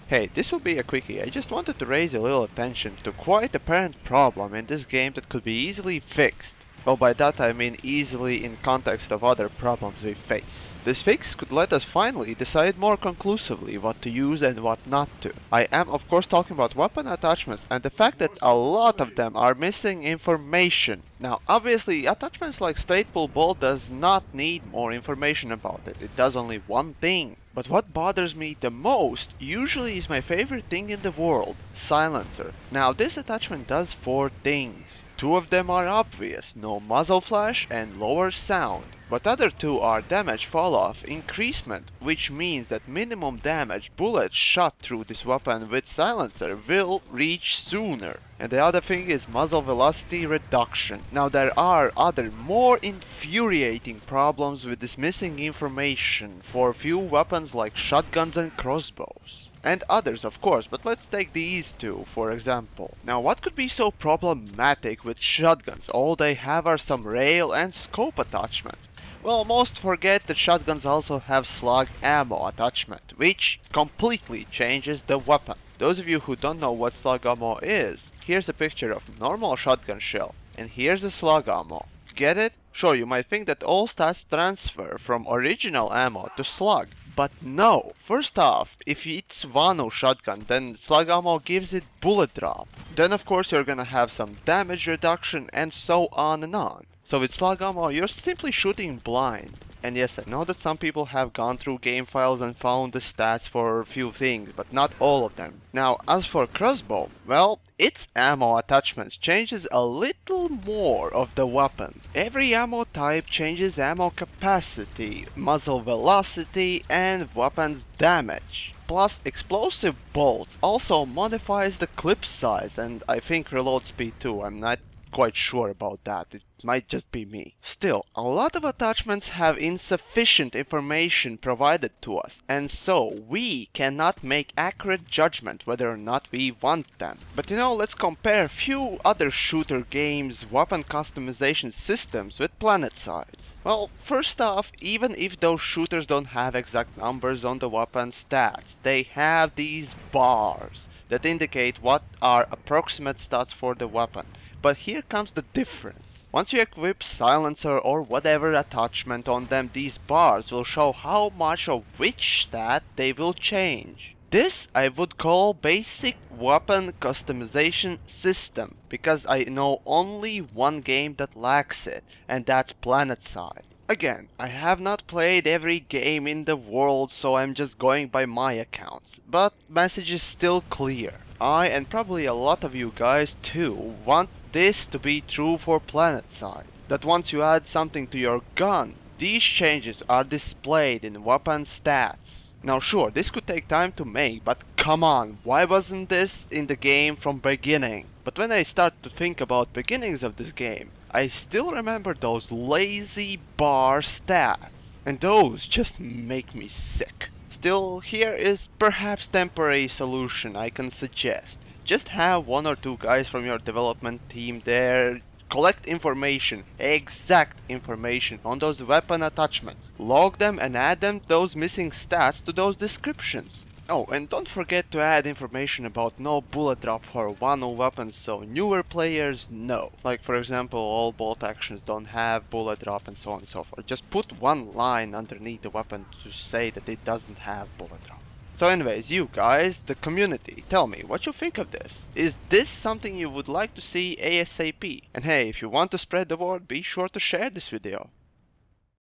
Hey, this will be a quickie. I just wanted to raise a little attention to quite apparent problem in this game that could be easily fixed. Well, by that I mean easily in context of other problems we face. This fix could let us finally decide more conclusively what to use and what not to. I am of course talking about weapon attachments and the fact that a lot of them are missing information. Now obviously attachments like straight pull bolt does not need more information about it. It does only one thing. But what bothers me the most usually is my favorite thing in the world, silencer. Now this attachment does 4 things. 2 of them are obvious, no muzzle flash and lower sound. But other 2 are damage fall off increasement, which means that minimum damage bullets shot through this weapon with silencer will reach sooner. And the other thing is muzzle velocity reduction. Now there are other more infuriating problems with this missing information for few weapons like shotguns and crossbows. And others of course, but let's take these 2 for example. Now what could be so problematic with shotguns? All they have are some rail and scope attachments. Well, most forget that shotguns also have slug ammo attachment, which completely changes the weapon. Those of you who don't know what slug ammo is, here's a picture of normal shotgun shell, and here's the slug ammo. Get it? Sure, you might think that all stats transfer from original ammo to slug, but no. First off, if it's Vano shotgun, then slug ammo gives it bullet drop. Then of course you're gonna have some damage reduction and so on and on. So with slug ammo, you're simply shooting blind. And yes, I know that some people have gone through game files and found the stats for a few things, but not all of them. Now, as for crossbow, well, its ammo attachments changes a little more of the weapon. Every ammo type changes ammo capacity, muzzle velocity, and weapon's damage. Plus, explosive bolts also modifies the clip size and I think reload speed too. I'm not quite sure about that. It might just be me. Still, a lot of attachments have insufficient information provided to us, and so we cannot make accurate judgment whether or not we want them. But let's compare few other shooter games' weapon customization systems with Planetside. Well, first off, even if those shooters don't have exact numbers on the weapon stats, they have these bars that indicate what are approximate stats for the weapon. But here comes the difference. Once you equip silencer or whatever attachment on them, these bars will show how much of which stat they will change. This I would call basic weapon customization system, because I know only one game that lacks it, and that's Planetside. Again, I have not played every game in the world, so I'm just going by my accounts, but message is still clear. I, and probably a lot of you guys too, want this to be true for Planetside. That once you add something to your gun, these changes are displayed in weapon stats. Now sure, this could take time to make, but come on, why wasn't this in the game from beginning? But when I start to think about beginnings of this game, I still remember those lazy bar stats. And those just make me sick. Still, here is perhaps temporary solution I can suggest. Just have 1 or 2 guys from your development team there collect information, exact information on those weapon attachments. Log them and add them those missing stats to those descriptions. Oh, and don't forget to add information about no bullet drop for Wano weapons so newer players know. Like for example, all bolt actions don't have bullet drop and so on and so forth. Just put one line underneath the weapon to say that it doesn't have bullet drop. So anyways, you guys, the community, tell me what you think of this. Is this something you would like to see ASAP? And hey, if you want to spread the word, be sure to share this video.